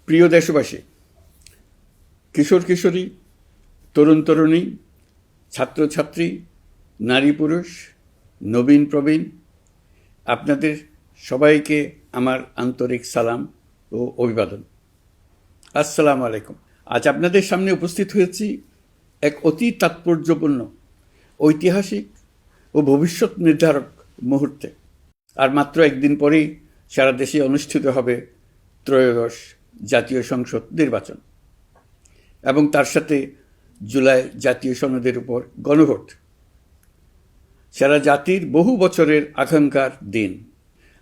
প্রিয় দেশবাসী, কিশোর কিশোরী, তরুণ তরুণী, ছাত্রছাত্রী, নারী পুরুষ, নবীন প্রবীণ, আপনাদের সবাইকে আমার আন্তরিক সালাম ও অভিবাদন। আসসালামু আলাইকুম। আজ আপনাদের সামনে উপস্থিত হয়েছি এক অতি তাৎপর্যপূর্ণ, ঐতিহাসিক ও ভবিষ্যৎ নির্ধারক মুহূর্তে। আর মাত্র একদিন পরেই সারা দেশে অনুষ্ঠিত হবে ত্রয়োদশ জাতীয় সংসদ নির্বাচন এবং তার সাথে জুলাই জাতীয় সনদের উপর গণভোট। সারা জাতির বহু বছরের আকাঙ্ক্ষার দিন।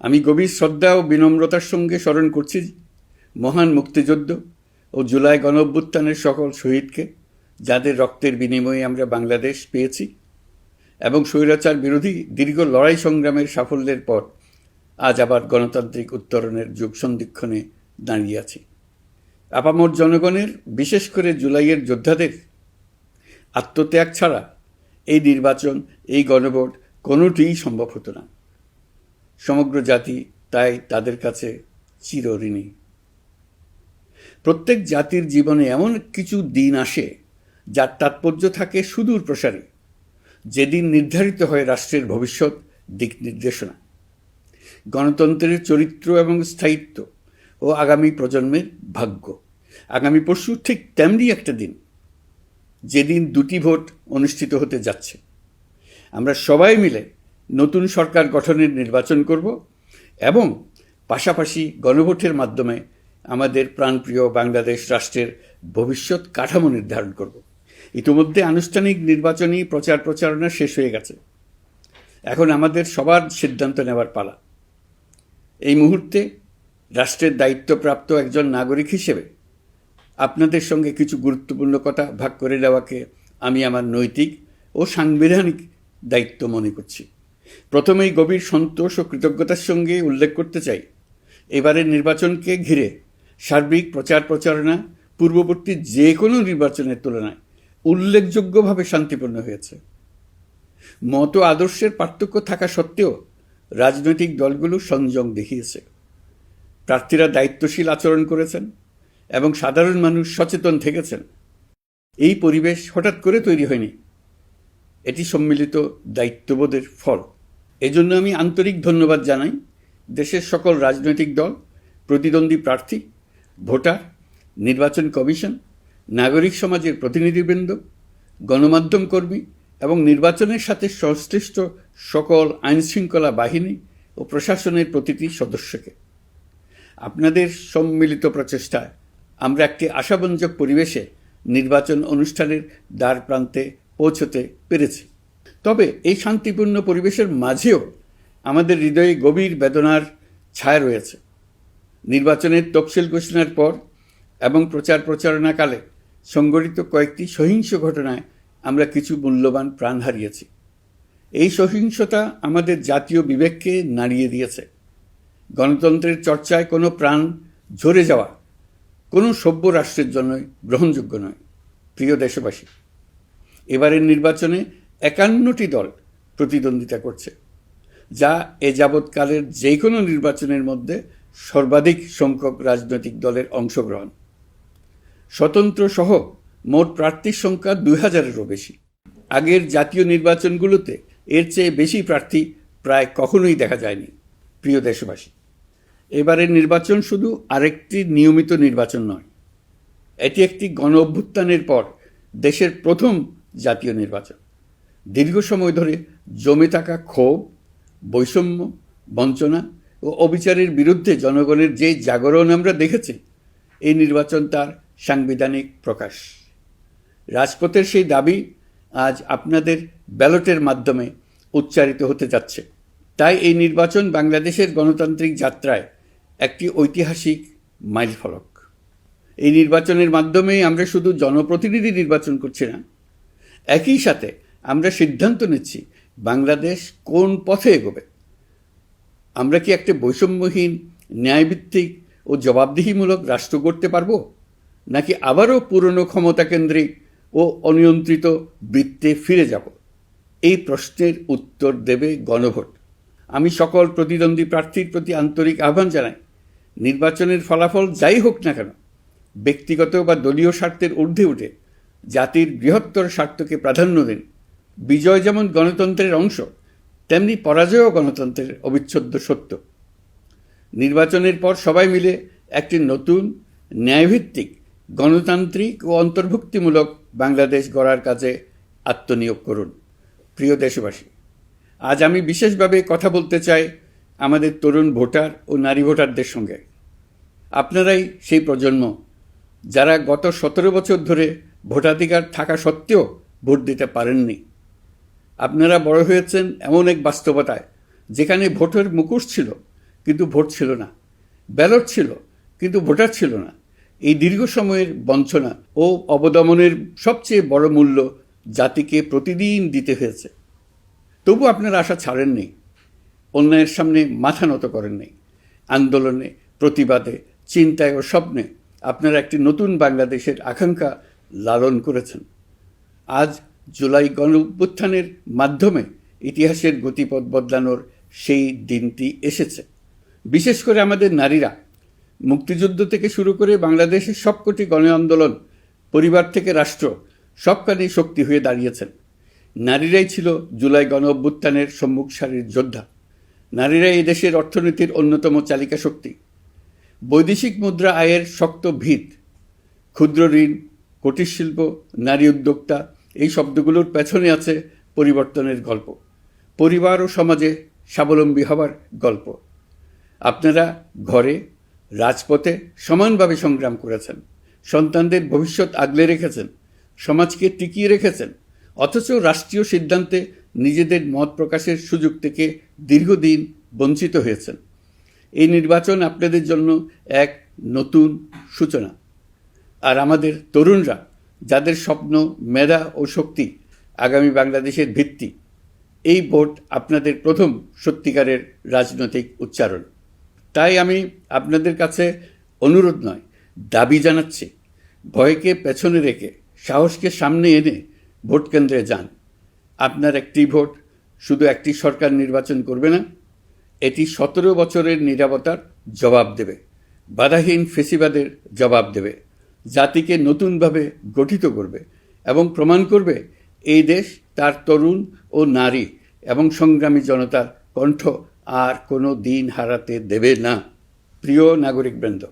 আমি গভীর শ্রদ্ধা ও বিনম্রতার সঙ্গে স্মরণ করছি মহান মুক্তিযুদ্ধ ও জুলাই গণঅভ্যুত্থানের সকল শহীদকে, যাদের রক্তের বিনিময়ে আমরা বাংলাদেশ পেয়েছি এবং স্বৈরাচার বিরোধী দীর্ঘ লড়াই সংগ্রামের সাফল্যের পর আজ আবার গণতান্ত্রিক উত্তরণের যুগ সন্ধিক্ষণে দাঁড়িয়ে আছি। আপামর জনগণের, বিশেষ করে জুলাইয়ের যোদ্ধাদের আত্মত্যাগ ছাড়া এই নির্বাচন, এই গণভোট কোনোটিই সম্ভব হতো না। সমগ্র জাতি তাই তাদের কাছে চিরঋণী। প্রত্যেক জাতির জীবনে এমন কিছু দিন আসে যার তাৎপর্য থাকে সুদূর প্রসারী, যেদিন নির্ধারিত হয় রাষ্ট্রের ভবিষ্যৎ দিক নির্দেশনা, গণতন্ত্রের চরিত্র এবং স্থায়িত্ব ও আগামী প্রজন্মের ভাগ্য। আগামী পরশু ঠিক তেমনি একটা দিন, যেদিন দুটি ভোট অনুষ্ঠিত হতে যাচ্ছে। আমরা সবাই মিলে নতুন সরকার গঠনের নির্বাচন করব এবং পাশাপাশি গণভোটের মাধ্যমে আমাদের প্রাণপ্রিয় বাংলাদেশ রাষ্ট্রের ভবিষ্যৎ কাঠামো নির্ধারণ করব। ইতিমধ্যে আনুষ্ঠানিক নির্বাচনী প্রচার প্রচারণা শেষ হয়ে গেছে। এখন আমাদের সবার সিদ্ধান্ত নেওয়ার পালা। এই মুহূর্তে রাষ্ট্রের দায়িত্বপ্রাপ্ত একজন নাগরিক হিসেবে আপনাদের সঙ্গে কিছু গুরুত্বপূর্ণ কথা ভাগ করে নেওয়াকে আমি আমার নৈতিক ও সাংবিধানিক দায়িত্ব মনে করছি। প্রথমেই গভীর সন্তোষ ও কৃতজ্ঞতার সঙ্গে উল্লেখ করতে চাই, এবারের নির্বাচনকে ঘিরে সার্বিক প্রচার প্রচারণা পূর্ববর্তী যে কোনো নির্বাচনের তুলনায় উল্লেখযোগ্যভাবে শান্তিপূর্ণ হয়েছে। মত আদর্শের পার্থক্য থাকা সত্ত্বেও রাজনৈতিক দলগুলো সংযম দেখিয়েছে। প্রার্থীরা দায়িত্বশীল আচরণ করেছেন এবং সাধারণ মানুষ সচেতন থেকেছেন। এই পরিবেশ হঠাৎ করে তৈরি হয়নি, এটি সম্মিলিত দায়িত্ববোধের ফল। এজন্য আমি আন্তরিক ধন্যবাদ জানাই দেশের সকল রাজনৈতিক দল, প্রতিদ্বন্দ্বী প্রার্থী, ভোটার, নির্বাচন কমিশন, নাগরিক সমাজের প্রতিনিধিবৃন্দ, গণমাধ্যম কর্মী এবং নির্বাচনের সাথে সংশ্লিষ্ট সকল আইনশৃঙ্খলা বাহিনী ও প্রশাসনের প্রতিটি সদস্যকে। আপনাদের সম্মিলিত প্রচেষ্টায় আমরা একটি আশাব্যঞ্জক পরিবেশে নির্বাচন অনুষ্ঠানের দ্বার প্রান্তে পৌঁছতে পেরেছি। তবে এই শান্তিপূর্ণ পরিবেশের মাঝেও আমাদের হৃদয়ে গভীর বেদনার ছায়া রয়েছে। নির্বাচনের তফসিল ঘোষণার পর এবং প্রচার প্রচারণাকালে সংঘটিত কয়েকটি সহিংস ঘটনায় আমরা কিছু মূল্যবান প্রাণ হারিয়েছি। এই সহিংসতা আমাদের জাতীয় বিবেককে নাড়িয়ে দিয়েছে। গণতন্ত্রের চর্চায় কোনো প্রাণ ঝরে যাওয়া কোনো সভ্য রাষ্ট্রের জন্যই গ্রহণযোগ্য নয়। প্রিয় দেশবাসী, এবারের নির্বাচনে 51টি দল প্রতিদ্বন্দ্বিতা করছে, যা এ যাবৎকালের যে কোনো নির্বাচনের মধ্যে সর্বাধিক সংখ্যক রাজনৈতিক দলের অংশগ্রহণ। স্বতন্ত্র সহ মোট প্রার্থীর সংখ্যা 2000-এরও বেশি। আগের জাতীয় নির্বাচনগুলোতে এর চেয়ে বেশি প্রার্থী প্রায় কখনোই দেখা যায়নি। প্রিয় দেশবাসী, এবারের নির্বাচন শুধু আরেকটি নিয়মিত নির্বাচন নয়, এটি একটি গণ অভ্যুত্থানের পর দেশের প্রথম জাতীয় নির্বাচন। দীর্ঘ সময় ধরে জমে থাকা ক্ষোভ, বৈষম্য, বঞ্চনা ও অবিচারের বিরুদ্ধে জনগণের যে জাগরণ আমরা দেখেছি, এই নির্বাচন তার সাংবিধানিক প্রকাশ। রাজপথের সেই দাবি আজ আপনাদের ব্যালটের মাধ্যমে উচ্চারিত হতে যাচ্ছে। তাই এই নির্বাচন বাংলাদেশের গণতান্ত্রিক যাত্রায় একটি ঐতিহাসিক মাইলফলক। এই নির্বাচনের মাধ্যমে আমরা শুধু জনপ্রতিনিধি নির্বাচন করছি না, একই সাথে আমরা সিদ্ধান্ত নিচ্ছি বাংলাদেশ কোন পথে এগোবে। আমরা কি একটা বৈষম্যহীন, ন্যায়ভিত্তিক ও জবাবদিহিমূলক রাষ্ট্র গড়তে পারব, নাকি আবারও পুরনো ক্ষমতাকেন্দ্রিক ও অনিয়ন্ত্রিত বৃত্তে ফিরে যাব? এই প্রশ্নের উত্তর দেবে গণভোট। আমি সকল প্রতিদ্বন্দ্বী প্রার্থীর প্রতি আন্তরিক আহ্বান জানাই, নির্বাচনের ফলাফল যাই হোক না কেন, ব্যক্তিগত বা দলীয় স্বার্থের ঊর্ধ্বে উঠে জাতির বৃহত্তর স্বার্থকে প্রাধান্য দিন। বিজয় যেমন গণতন্ত্রের অংশ, তেমনি পরাজয়ও গণতন্ত্রের অবিচ্ছেদ্য সত্য। নির্বাচনের পর সবাই মিলে একটি নতুন ন্যায়ভিত্তিক গণতান্ত্রিক ও অন্তর্ভুক্তিমূলক বাংলাদেশ গড়ার কাজে আত্মনিয়োগ করুন। প্রিয় দেশবাসী, আজ আমি বিশেষভাবে কথা বলতে চাই আমাদের তরুণ ভোটার ও নারী ভোটারদের সঙ্গে। আপনারাই সেই প্রজন্ম যারা গত 17 বছর ধরে ভোটাধিকার থাকা সত্ত্বেও ভোট দিতে পারেননি। আপনারা বড় হয়েছেন এমন এক বাস্তবতায় যেখানে ভোটের মুখোশ ছিল কিন্তু ভোট ছিল না, ব্যালট ছিল কিন্তু ভোটার ছিল না। এই দীর্ঘ সময়ের বঞ্চনা ও অবদমনের সবচেয়ে বড় মূল্য জাতিকে প্রতিদিন দিতে হয়েছে। তবু আপনারা আশা ছাড়েননি, অন্যায়ের সামনে মাথা নত করেননি। আন্দোলনে, প্রতিবাদে, চিন্তায় ও স্বপ্নে আপনারা একটি নতুন বাংলাদেশের আকাঙ্ক্ষা লালন করেছেন। আজ জুলাই গণঅভ্যুত্থানের মাধ্যমে ইতিহাসের গতিপথ বদলানোর সেই দিনটি এসেছে। বিশেষ করে আমাদের নারীরা মুক্তিযুদ্ধ থেকে শুরু করে বাংলাদেশের সবকটি গণ আন্দোলন, পরিবার থেকে রাষ্ট্র, সবখানেই শক্তি হয়ে দাঁড়িয়েছেন। নারীরাই ছিল জুলাই গণঅভ্যুত্থানের সম্মুখ সারির যোদ্ধা। নারীরাই এই দেশের অর্থনীতির অন্যতম চালিকা শক্তি। বৈদেশিক মুদ্রা আয়ের শক্ত ভিত, ক্ষুদ্র ঋণ, কুটির শিল্প, নারী উদ্যোক্তা, এই শব্দগুলোর পেছনে আছে পরিবর্তনের গল্প, পরিবার ও সমাজে স্বাবলম্বী হবার গল্প। আপনারা ঘরে, রাজপথে সমানভাবে সংগ্রাম করেছেন, সন্তানদের ভবিষ্যৎ আগলে রেখেছেন, সমাজকে টিকিয়ে রেখেছেন, অথচ রাষ্ট্রীয় সিদ্ধান্তে নিজেদের মত প্রকাশের সুযোগ থেকে দীর্ঘদিন বঞ্চিত হয়েছেন। এই নির্বাচন আপনাদের জন্য এক নতুন সূচনা। আর আমাদের তরুণরা, যাদের স্বপ্ন, মেধা ও শক্তি আগামী বাংলাদেশের ভিত্তি, এই ভোট আপনাদের প্রথম সত্যিকারের রাজনৈতিক উচ্চারণ। তাই আমি আপনাদের কাছে অনুরোধ নয়, দাবি জানাচ্ছি, ভয়কে পেছনে রেখে সাহসকে সামনে এনে ভোট কেন্দ্রে যান। আপনার একটি ভোট শুধু একটি সরকার নির্বাচন করবে না, এটি 17 বছরের নীরবতার জবাব দেবে, বাধাহীন ফেসিবাদের জবাব দেবে, জাতিকে নতুনভাবে গঠিত করবে এবং প্রমাণ করবে এই দেশ তার তরুণ ও নারী এবং সংগ্রামী জনতার কণ্ঠ আর কোনো দিন হারাতে দেবে না। প্রিয় নাগরিকবৃন্দ,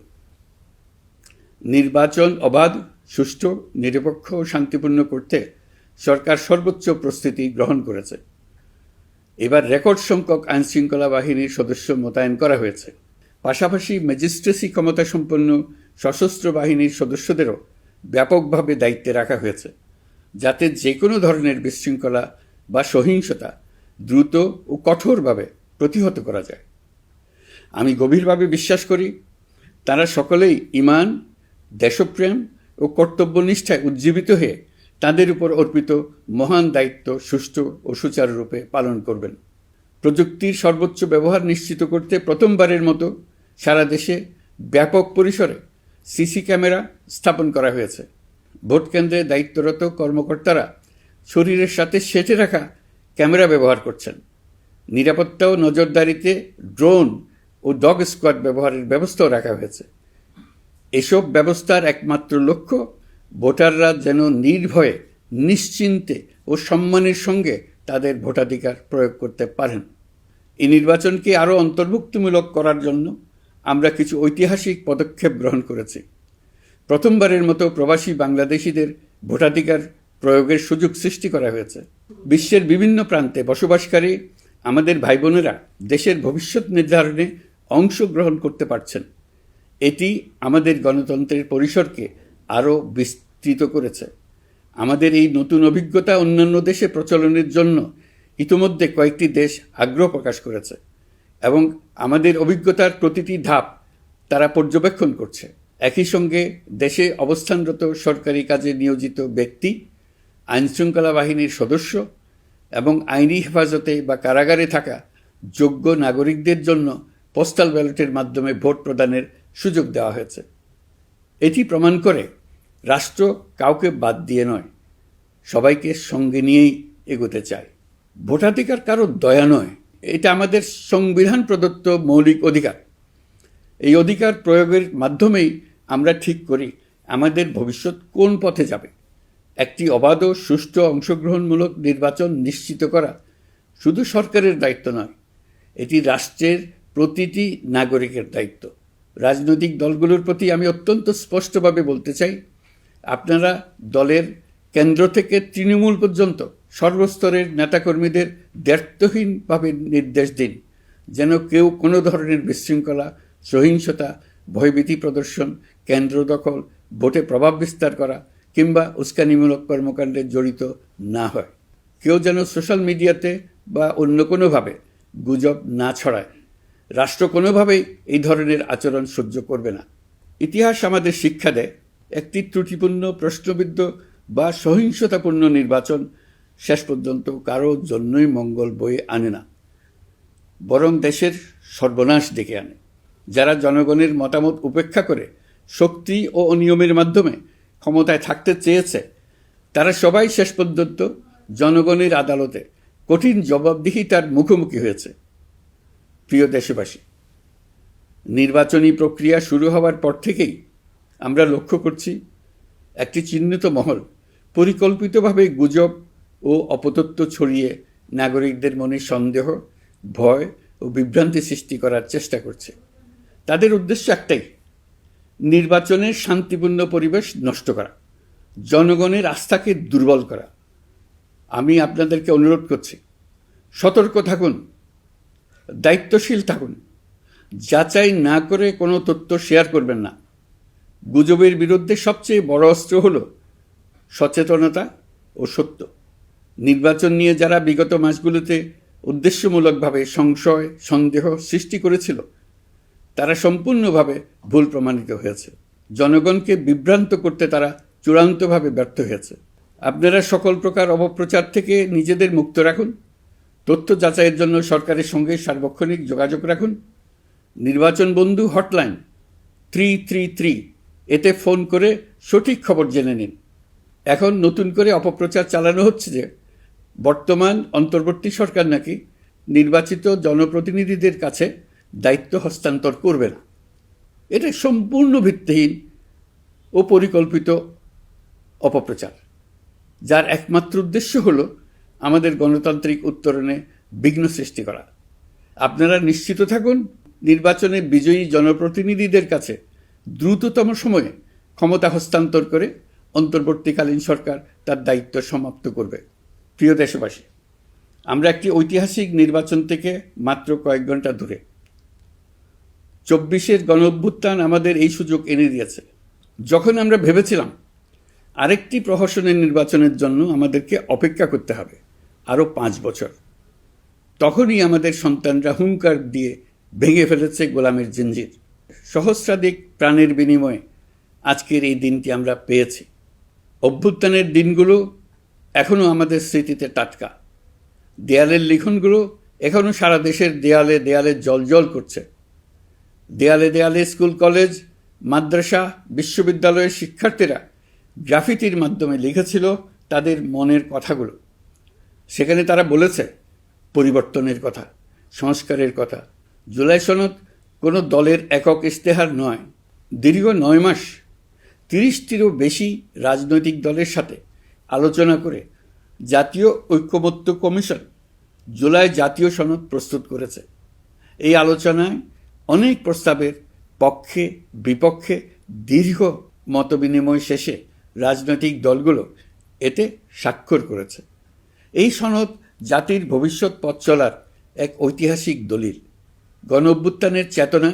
নির্বাচন অবাধ, সুষ্ঠু, নিরপেক্ষ ও শান্তিপূর্ণ করতে সরকার সর্বোচ্চ প্রস্তুতি গ্রহণ করেছে। এবার রেকর্ড সংখ্যক আইনশৃঙ্খলা বাহিনীর সদস্য মোতায়েন করা হয়েছে। পাশাপাশি ম্যাজিস্ট্রেসি ক্ষমতাসম্পন্ন সশস্ত্র বাহিনীর সদস্যদেরও ব্যাপকভাবে দায়িত্বে রাখা হয়েছে, যাতে যে কোনো ধরনের বিশৃঙ্খলা বা সহিংসতা দ্রুত ও কঠোরভাবে প্রতিহত করা যায়। আমি গভীরভাবে বিশ্বাস করি তারা সকলেই ঈমান, দেশপ্রেম ও কর্তব্যনিষ্ঠায় উজ্জীবিত হয়ে তাদের উপর অর্পিত মহান দায়িত্ব সুষ্ঠু ও সুচারুরূপে পালন করবেন। প্রযুক্তির সর্বোচ্চ ব্যবহার নিশ্চিত করতে প্রথমবারের মতো সারা দেশে ব্যাপক পরিসরে সিসি ক্যামেরা স্থাপন করা হয়েছে। ভোট কেন্দ্রে দায়িত্বরত কর্মকর্তারা শরীরের সাথে সেটে রাখা ক্যামেরা ব্যবহার করছেন। নিরাপত্তা ও নজরদারিতে ড্রোন ও ডগ স্কোয়াড ব্যবহারের ব্যবস্থাও রাখা হয়েছে। এসব ব্যবস্থার একমাত্র লক্ষ্য ভোটাররা যেন নির্ভয়ে, নিশ্চিন্তে ও সম্মানের সঙ্গে তাদের ভোটাধিকার প্রয়োগ করতে পারেন। এই নির্বাচনকে আরও অন্তর্ভুক্তিমূলক করার জন্য আমরা কিছু ঐতিহাসিক পদক্ষেপ গ্রহণ করেছি। প্রথমবারের মতো প্রবাসী বাংলাদেশিদের ভোটাধিকার প্রয়োগের সুযোগ সৃষ্টি করা হয়েছে। বিশ্বের বিভিন্ন প্রান্তে বসবাসকারী আমাদের ভাই বোনেরা দেশের ভবিষ্যৎ নির্ধারণে অংশগ্রহণ করতে পারছেন। এটি আমাদের গণতন্ত্রের পরিসরকে আরও বিস্তৃত করেছে। আমাদের এই নতুন অভিজ্ঞতা অন্যান্য দেশে প্রচলনের জন্য ইতিমধ্যে কয়েকটি দেশ আগ্রহ প্রকাশ করেছে এবং আমাদের অভিজ্ঞতার প্রতিটি ধাপ তারা পর্যবেক্ষণ করছে। একই সঙ্গে দেশে অবস্থানরত সরকারি কাজে নিয়োজিত ব্যক্তি, আইনশৃঙ্খলা বাহিনীর সদস্য এবং আইনি হেফাজতে বা কারাগারে থাকা যোগ্য নাগরিকদের জন্য পোস্টাল ব্যালটের মাধ্যমে ভোট প্রদানের সুযোগ দেওয়া হয়েছে। এটি প্রমাণ করে রাষ্ট্র কাউকে বাদ দিয়ে নয়, সবাইকে সঙ্গে নিয়েই এগোতে চায়। ভোটাধিকার কারো দয়া নয়, এটা আমাদের সংবিধান প্রদত্ত মৌলিক অধিকার। এই অধিকার প্রয়োগের মাধ্যমেই আমরা ঠিক করি আমাদের ভবিষ্যৎ কোন পথে যাবে। একটি অবাধ ও সুষ্ঠু অংশগ্রহণমূলক নির্বাচন নিশ্চিত করা শুধু সরকারের দায়িত্ব নয়, এটি রাষ্ট্রের প্রতিটি নাগরিকের দায়িত্ব। রাজনৈতিক দলগুলোর প্রতি আমি অত্যন্ত স্পষ্টভাবে বলতে চাই, আপনারা দলের কেন্দ্র থেকে তৃণমূল পর্যন্ত সর্বস্তরের নেতাকর্মীদের দ্ব্যর্থহীনভাবে নির্দেশ দিন যেন কেউ কোনো ধরনের বিশৃঙ্খলা, সহিংসতা, ভয়ভীতি প্রদর্শন, কেন্দ্র দখল, ভোটে প্রভাব বিস্তার করা কিংবা উস্কানিমূলক কর্মকাণ্ডে জড়িত না হয়। কেউ যেন সোশ্যাল মিডিয়াতে বা অন্য কোনোভাবে গুজব না ছড়ায়। রাষ্ট্র কোনোভাবেই এই ধরনের আচরণ সহ্য করবে না। ইতিহাস আমাদের শিক্ষা দেয়, একটি ত্রুটিপূর্ণ, প্রশ্নবিদ্ধ বা সহিংসতাপূর্ণ নির্বাচন শেষ পর্যন্ত কারো জন্যই মঙ্গল বয়ে আনে না, বরং দেশের সর্বনাশ ডেকে আনে। যারা জনগণের মতামত উপেক্ষা করে শক্তি ও অনিয়মের মাধ্যমে ক্ষমতায় থাকতে চেয়েছে, তারা সবাই শেষ পর্যন্ত জনগণের আদালতে কঠিন জবাবদিহিতার মুখোমুখি হয়েছে। প্রিয় দেশবাসী, নির্বাচনী প্রক্রিয়া শুরু হওয়ার পর থেকেই আমরা লক্ষ্য করছি একটি চিহ্নিত মহল পরিকল্পিতভাবে গুজব ও অপতথ্য ছড়িয়ে নাগরিকদের মনে সন্দেহ, ভয় ও বিভ্রান্তি সৃষ্টি করার চেষ্টা করছে। তাদের উদ্দেশ্য একটাই, নির্বাচনের শান্তিপূর্ণ পরিবেশ নষ্ট করা, জনগণের আস্থাকে দুর্বল করা। আমি আপনাদেরকে অনুরোধ করছি, সতর্ক থাকুন, দায়িত্বশীল থাকুন, যাচাই না করে কোনো তথ্য শেয়ার করবেন না। গুজবের বিরুদ্ধে সবচেয়ে বড় অস্ত্র হল সচেতনতা ও সত্য। নির্বাচন নিয়ে যারা বিগত মাসগুলোতে উদ্দেশ্যমূলকভাবে সংশয়, সন্দেহ সৃষ্টি করেছিল, তারা সম্পূর্ণভাবে ভুল প্রমাণিত হয়েছে। জনগণকে বিভ্রান্ত করতে তারা চূড়ান্তভাবে ব্যর্থ হয়েছে। আপনারা সকল প্রকার অপপ্রচার থেকে নিজেদের মুক্ত রাখুন। তথ্য যাচাইয়ের জন্য সরকারের সঙ্গে সার্বক্ষণিক যোগাযোগ রাখুন। নির্বাচন বন্ধু হটলাইন 333 এতে ফোন করে সঠিক খবর জেনে নিন। এখন নতুন করে অপপ্রচার চালানো হচ্ছে যে বর্তমান অন্তর্বর্তী সরকার নাকি নির্বাচিত জনপ্রতিনিধিদের কাছে দায়িত্ব হস্তান্তর করবে না। এটা সম্পূর্ণ ভিত্তিহীন ও পরিকল্পিত অপপ্রচার, যার একমাত্র উদ্দেশ্য হল আমাদের গণতান্ত্রিক উত্তরণে বিঘ্ন সৃষ্টি করা। আপনারা নিশ্চিত থাকুন, নির্বাচনে বিজয়ী জনপ্রতিনিধিদের কাছে দ্রুততম সময়ে ক্ষমতা হস্তান্তর করে অন্তর্বর্তীকালীন সরকার তার দায়িত্ব সমাপ্ত করবে। প্রিয় দেশবাসী, আমরা একটি ঐতিহাসিক নির্বাচন থেকে মাত্র কয়েক ঘন্টা দূরে। 24-এর গণঅভ্যুত্থান আমাদের এই সুযোগ এনে দিয়েছে। যখন আমরা ভেবেছিলাম আরেকটি প্রহসনের নির্বাচনের জন্য আমাদেরকে অপেক্ষা করতে হবে আরও 5 বছর, তখনই আমাদের সন্তানরা হুঙ্কার দিয়ে ভেঙে ফেলেছে গোলামের জিঞ্জির। সহস্রাধিক প্রাণের বিনিময়ে আজকের এই দিনটি আমরা পেয়েছি। অভ্যুত্থানের দিনগুলো এখনও আমাদের স্মৃতিতে টাটকা। দেয়ালের লিখনগুলো এখনও সারা দেশের দেয়ালে দেয়ালে জ্বলজ্বল করছে। দেয়ালে দেয়ালে স্কুল, কলেজ, মাদ্রাসা, বিশ্ববিদ্যালয়ের শিক্ষার্থীরা গ্রাফিতির মাধ্যমে লিখেছিল তাদের মনের কথাগুলো। সেখানে তারা বলেছে পরিবর্তনের কথা, সংস্কারের কথা। জুলাই সনদ কোনো দলের একক ইশতেহার নয়। দীর্ঘ 9 মাস 30টিরও বেশি রাজনৈতিক দলের সাথে আলোচনা করে জাতীয় ঐক্যমত্য কমিশন জুলাই জাতীয় সনদ প্রস্তুত করেছে। এই আলোচনায় অনেক প্রস্তাবের পক্ষে বিপক্ষে দীর্ঘ মতবিনিময় শেষে রাজনৈতিক দলগুলো এতে স্বাক্ষর করেছে। এই সনদ জাতির ভবিষ্যৎ পথ চলার এক ঐতিহাসিক দলিল, গণঅভ্যুত্থানের চেতনা,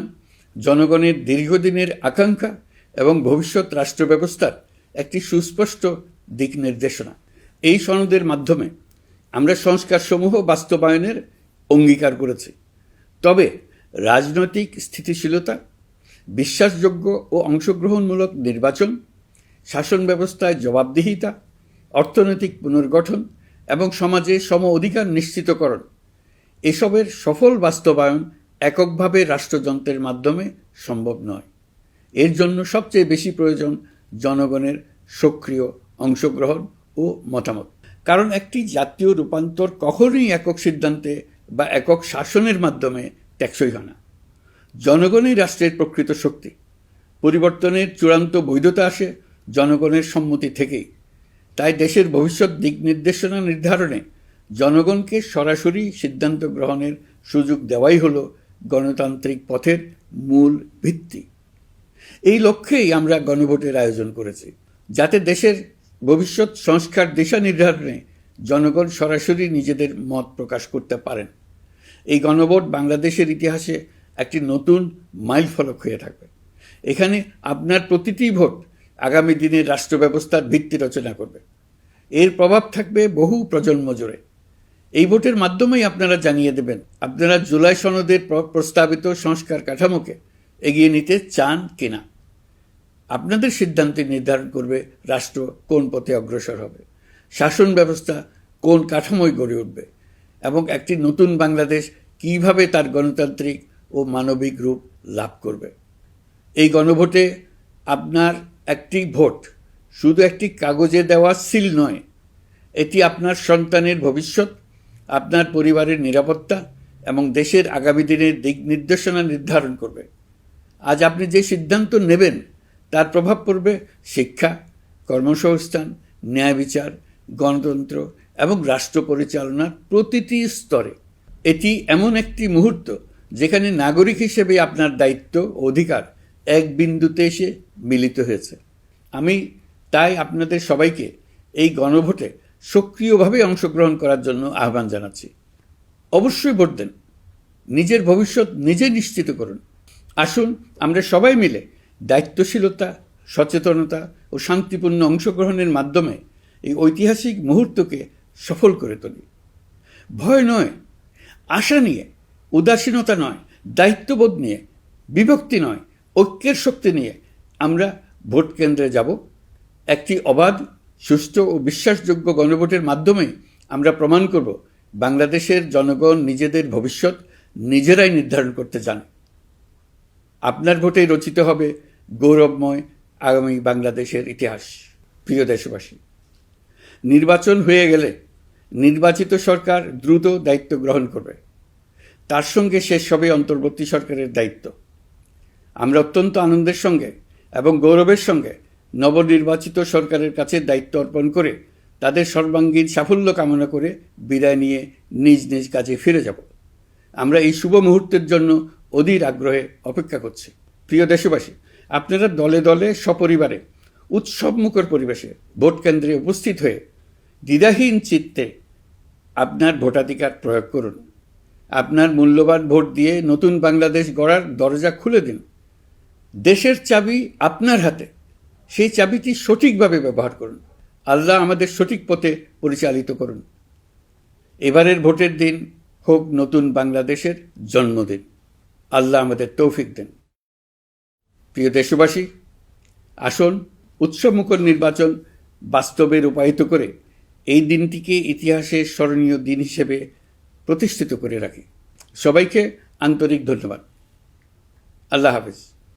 জনগণের দীর্ঘদিনের আকাঙ্ক্ষা এবং ভবিষ্যৎ রাষ্ট্র ব্যবস্থার একটি সুস্পষ্ট দিক নির্দেশনা। এই সনদের মাধ্যমে আমরা সংস্কারসমূহ বাস্তবায়নের অঙ্গীকার করেছি। তবে রাজনৈতিক স্থিতিশীলতা, বিশ্বাসযোগ্য ও অংশগ্রহণমূলক নির্বাচন, শাসন ব্যবস্থায় জবাবদিহিতা, অর্থনৈতিক পুনর্গঠন এবং সমাজে সম অধিকার নিশ্চিতকরণ, এসবের সফল বাস্তবায়ন এককভাবে রাষ্ট্রযন্ত্রের মাধ্যমে সম্ভব নয়। এর জন্য সবচেয়ে বেশি প্রয়োজন জনগণের সক্রিয় অংশগ্রহণ ও মতামত। কারণ একটি জাতীয় রূপান্তর কখনোই একক সিদ্ধান্তে বা একক শাসনের মাধ্যমে টেকসই হয় না। জনগণই রাষ্ট্রের প্রকৃত শক্তি। পরিবর্তনের চূড়ান্ত বৈধতা আসে জনগণের সম্মতি থেকেই। তাই দেশের ভবিষ্যৎ দিক নির্দেশনা নির্ধারণে জনগণকে সরাসরি সিদ্ধান্ত গ্রহণের সুযোগ দেওয়াই হলো গণতান্ত্রিক পথের মূল ভিত্তি। এই লক্ষ্যেই আমরা গণভোটের আয়োজন করেছি, যাতে দেশের ভবিষ্যৎ সংস্কার দিশা নির্ধারণে জনগণ সরাসরি নিজেদের মত প্রকাশ করতে পারেন। এই গণভোট বাংলাদেশের ইতিহাসে একটি নতুন মাইলফলক হয়ে থাকবে। এখানে আপনার প্রতিটি ভোট আগামী দিনের রাষ্ট্র ব্যবস্থার ভিত্তি রচনা করবে। এর প্রভাব থাকবে বহু প্রজন্ম জুড়ে। এই ভোটের মাধ্যমেই আপনারা জানিয়ে দেবেন আপনারা জুলাই সনদের প্রস্তাবিত সংস্কার কাঠামোকে এগিয়ে নিতে চান কিনা। আপনাদের সিদ্ধান্তে নির্ধারণ করবে রাষ্ট্র কোন পথে অগ্রসর হবে, শাসন ব্যবস্থা কোন কাঠামোয় গড়ে উঠবে এবং একটি নতুন বাংলাদেশ কিভাবে তার গণতান্ত্রিক ও মানবিক রূপ লাভ করবে। এই গণভোটে আপনার একটি ভোট শুধু একটি কাগজে দেওয়া সিল নয়, এটি আপনার সন্তানের ভবিষ্যৎ, আপনার পরিবারের নিরাপত্তা এবং দেশের আগামী দিনের দিক নির্দেশনা নির্ধারণ করবে। আজ আপনি যে সিদ্ধান্ত নেবেন তার প্রভাব পড়বে শিক্ষা, কর্মসংস্থান, ন্যায় বিচার, গণতন্ত্র এবং রাষ্ট্র পরিচালনার প্রতিটি স্তরে। এটি এমন একটি মুহূর্ত যেখানে নাগরিক হিসেবে আপনার দায়িত্ব ও অধিকার এক বিন্দুতে এসে মিলিত হয়েছে। আমি তাই আপনাদের সবাইকে এই গণভোটে সক্রিয়ভাবে অংশগ্রহণ করার জন্য আহ্বান জানাচ্ছি। অবশ্যই ভোট দেন, নিজের ভবিষ্যৎ নিজে নিশ্চিত করুন। আসুন আমরা সবাই মিলে দায়িত্বশীলতা, সচেতনতা ও শান্তিপূর্ণ অংশগ্রহণের মাধ্যমে এই ঐতিহাসিক মুহূর্তকে সফল করে তুলি। ভয় নয়, আশা নিয়ে, উদাসীনতা নয়, দায়িত্ববোধ নিয়ে, বিভক্তি নয়, ঐক্যের শক্তি নিয়ে আমরা ভোট কেন্দ্রে যাব। একটি অবাধ, সুষ্ঠু ও বিশ্বাসযোগ্য গণভোটের মাধ্যমে আমরা প্রমাণ করব বাংলাদেশের জনগণ নিজেদের ভবিষ্যৎ নিজেরাই নির্ধারণ করতে জানে। আপনার ভোটেই রচিত হবে গৌরবময় আগামী বাংলাদেশের ইতিহাস। প্রিয় দেশবাসী, নির্বাচন হয়ে গেলে নির্বাচিত সরকার দ্রুত দায়িত্ব গ্রহণ করবে। তার সঙ্গে শেষ হবে অন্তর্বর্তী সরকারের দায়িত্ব। আমরা অত্যন্ত আনন্দের সঙ্গে এবং গৌরবের সঙ্গে নবনির্বাচিত সরকারের কাছে দায়িত্ব অর্পণ করে তাদের সর্বাঙ্গীন সাফল্য কামনা করে বিদায় নিয়ে নিজ নিজ কাজে ফিরে যাব। আমরা এই শুভ মুহূর্তের জন্য অধীর আগ্রহে অপেক্ষা করছি। প্রিয় দেশবাসী, আপনারা দলে দলে সপরিবারে উৎসবমুখর পরিবেশে ভোট কেন্দ্রে উপস্থিত হয়ে দ্বিধাহীন চিত্তে আপনার ভোটাধিকার প্রয়োগ করুন। আপনার মূল্যবান ভোট দিয়ে নতুন বাংলাদেশ গড়ার দরজা খুলে দিন। দেশের চাবি আপনার হাতে, সেই চাবিটি সঠিকভাবে ব্যবহার করুন। আল্লাহ আমাদের সঠিক পথে পরিচালিত করুন। এবারের ভোটের দিন হোক নতুন বাংলাদেশের জন্মদিন। আল্লাহ আমাদের তৌফিক দেন। প্রিয় দেশবাসী, আসুন উৎসবমুখর নির্বাচন বাস্তবে রূপায়িত করে এই দিনটিকে ইতিহাসের স্মরণীয় দিন হিসেবে প্রতিষ্ঠিত করে রাখি। সবাইকে আন্তরিক ধন্যবাদ। আল্লাহ হাফেজ।